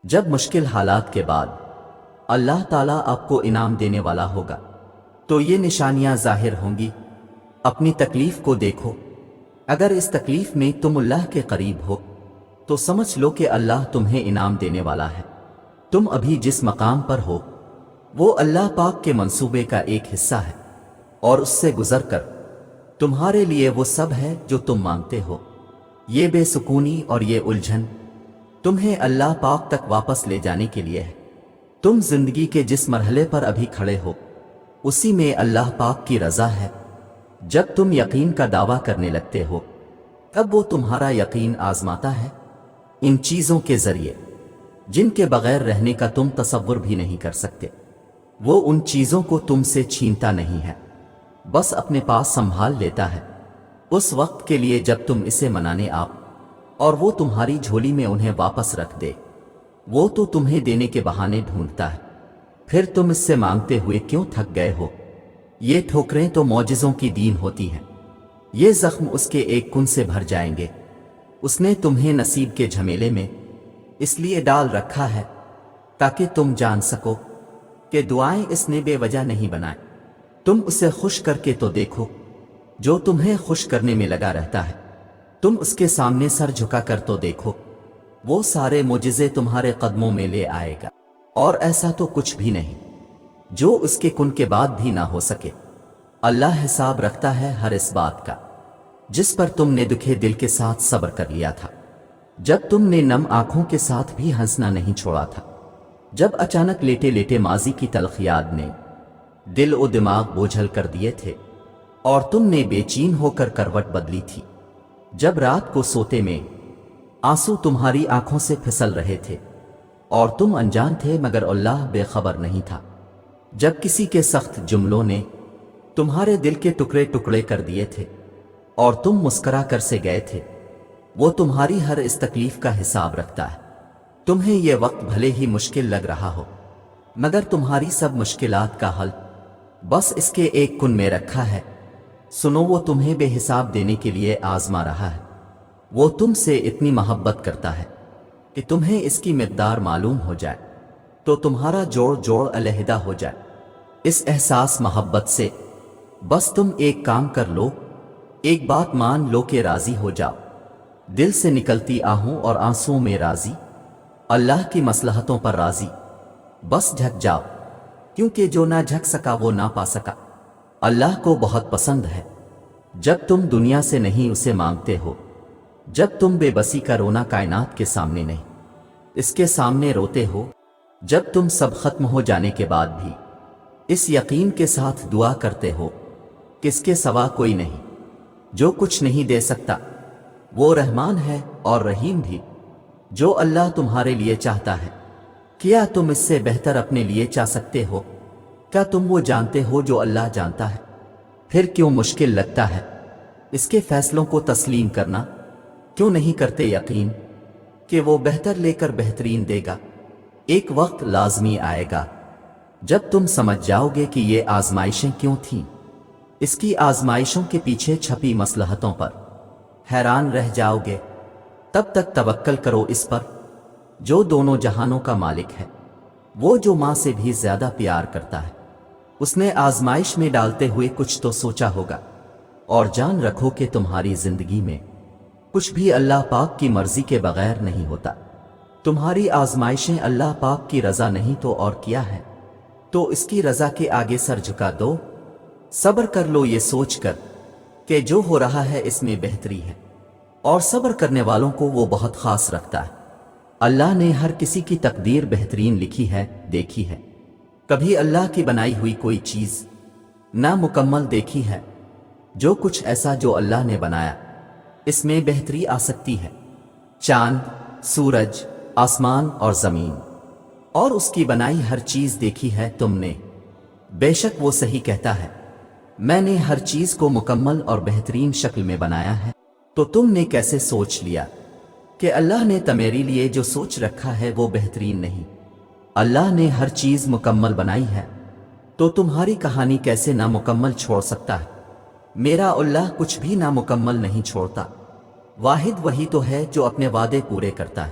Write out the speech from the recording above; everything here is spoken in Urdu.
جب مشکل حالات کے بعد اللہ تعالیٰ آپ کو انعام دینے والا ہوگا تو یہ نشانیاں ظاہر ہوں گی۔ اپنی تکلیف کو دیکھو، اگر اس تکلیف میں تم اللہ کے قریب ہو تو سمجھ لو کہ اللہ تمہیں انعام دینے والا ہے۔ تم ابھی جس مقام پر ہو وہ اللہ پاک کے منصوبے کا ایک حصہ ہے، اور اس سے گزر کر تمہارے لیے وہ سب ہے جو تم مانگتے ہو۔ یہ بے سکونی اور یہ الجھن تمہیں اللہ پاک تک واپس لے جانے کے لیے ہے۔ تم زندگی کے جس مرحلے پر ابھی کھڑے ہو اسی میں اللہ پاک کی رضا ہے۔ جب تم یقین کا دعویٰ کرنے لگتے ہو تب وہ تمہارا یقین آزماتا ہے ان چیزوں کے ذریعے جن کے بغیر رہنے کا تم تصور بھی نہیں کر سکتے۔ وہ ان چیزوں کو تم سے چھینتا نہیں ہے، بس اپنے پاس سنبھال لیتا ہے اس وقت کے لیے جب تم اسے منانے آپ اور وہ تمہاری جھولی میں انہیں واپس رکھ دے۔ وہ تو تمہیں دینے کے بہانے ڈھونڈتا ہے، پھر تم اس سے مانگتے ہوئے کیوں تھک گئے ہو؟ یہ ٹھوکریں تو معجزوں کی دین ہوتی ہیں، یہ زخم اس کے ایک کن سے بھر جائیں گے۔ اس نے تمہیں نصیب کے جھمیلے میں اس لیے ڈال رکھا ہے تاکہ تم جان سکو کہ دعائیں اس نے بے وجہ نہیں بنائیں۔ تم اسے خوش کر کے تو دیکھو جو تمہیں خوش کرنے میں لگا رہتا ہے۔ تم اس کے سامنے سر جھکا کر تو دیکھو، وہ سارے معجزے تمہارے قدموں میں لے آئے گا، اور ایسا تو کچھ بھی نہیں جو اس کے کن کے بعد بھی نہ ہو سکے۔ اللہ حساب رکھتا ہے ہر اس بات کا جس پر تم نے دکھے دل کے ساتھ صبر کر لیا تھا، جب تم نے نم آنکھوں کے ساتھ بھی ہنسنا نہیں چھوڑا تھا، جب اچانک لیٹے لیٹے ماضی کی تلخ یاد نے دل و دماغ بوجھل کر دیے تھے اور تم نے بے چین ہو کر کروٹ بدلی تھی، جب رات کو سوتے میں آنسو تمہاری آنکھوں سے پھسل رہے تھے اور تم انجان تھے مگر اللہ بے خبر نہیں تھا، جب کسی کے سخت جملوں نے تمہارے دل کے ٹکڑے ٹکڑے کر دیے تھے اور تم مسکرا کر سے گئے تھے۔ وہ تمہاری ہر اس تکلیف کا حساب رکھتا ہے۔ تمہیں یہ وقت بھلے ہی مشکل لگ رہا ہو مگر تمہاری سب مشکلات کا حل بس اس کے ایک کن میں رکھا ہے۔ سنو، وہ تمہیں بے حساب دینے کے لیے آزما رہا ہے۔ وہ تم سے اتنی محبت کرتا ہے کہ تمہیں اس کی مقدار معلوم ہو جائے تو تمہارا جوڑ جوڑ علیحدہ ہو جائے۔ اس احساس محبت سے بس تم ایک کام کر لو، ایک بات مان لو کہ راضی ہو جاؤ، دل سے نکلتی آہوں اور آنسوؤں میں راضی، اللہ کی مصلحتوں پر راضی، بس جھک جاؤ، کیونکہ جو نہ جھک سکا وہ نہ پا سکا۔ اللہ کو بہت پسند ہے جب تم دنیا سے نہیں اسے مانگتے ہو، جب تم بے بسی کا رونا کائنات کے سامنے نہیں اس کے سامنے روتے ہو، جب تم سب ختم ہو جانے کے بعد بھی اس یقین کے ساتھ دعا کرتے ہو کہ اس کے سوا کوئی نہیں، جو کچھ نہیں دے سکتا وہ رحمان ہے اور رحیم بھی، جو اللہ تمہارے لیے چاہتا ہے کیا تم اس سے بہتر اپنے لیے چاہ سکتے ہو؟ کیا تم وہ جانتے ہو جو اللہ جانتا ہے؟ پھر کیوں مشکل لگتا ہے اس کے فیصلوں کو تسلیم کرنا؟ کیوں نہیں کرتے یقین کہ وہ بہتر لے کر بہترین دے گا؟ ایک وقت لازمی آئے گا جب تم سمجھ جاؤ گے کہ یہ آزمائشیں کیوں تھیں، اس کی آزمائشوں کے پیچھے چھپی مصلحتوں پر حیران رہ جاؤ گے۔ تب تک توکل کرو اس پر جو دونوں جہانوں کا مالک ہے، وہ جو ماں سے بھی زیادہ پیار کرتا ہے۔ اس نے آزمائش میں ڈالتے ہوئے کچھ تو سوچا ہوگا، اور جان رکھو کہ تمہاری زندگی میں کچھ بھی اللہ پاک کی مرضی کے بغیر نہیں ہوتا۔ تمہاری آزمائشیں اللہ پاک کی رضا نہیں تو اور کیا ہے، تو اس کی رضا کے آگے سر جھکا دو، صبر کر لو یہ سوچ کر کہ جو ہو رہا ہے اس میں بہتری ہے، اور صبر کرنے والوں کو وہ بہت خاص رکھتا ہے۔ اللہ نے ہر کسی کی تقدیر بہترین لکھی ہے، دیکھی ہے، کبھی اللہ کی بنائی ہوئی کوئی چیز نامکمل دیکھی ہے؟ جو کچھ ایسا جو اللہ نے بنایا اس میں بہتری آ سکتی ہے، چاند، سورج، آسمان اور زمین، اور اس کی بنائی ہر چیز دیکھی ہے تم نے؟ بے شک وہ صحیح کہتا ہے، میں نے ہر چیز کو مکمل اور بہترین شکل میں بنایا ہے۔ تو تم نے کیسے سوچ لیا کہ اللہ نے تمہارے لیے جو سوچ رکھا ہے وہ بہترین نہیں؟ اللہ نے ہر چیز مکمل بنائی ہے تو تمہاری کہانی کیسے نامکمل چھوڑ سکتا ہے؟ میرا اللہ کچھ بھی نامکمل نہیں چھوڑتا، واحد وہی تو ہے جو اپنے وعدے پورے کرتا ہے۔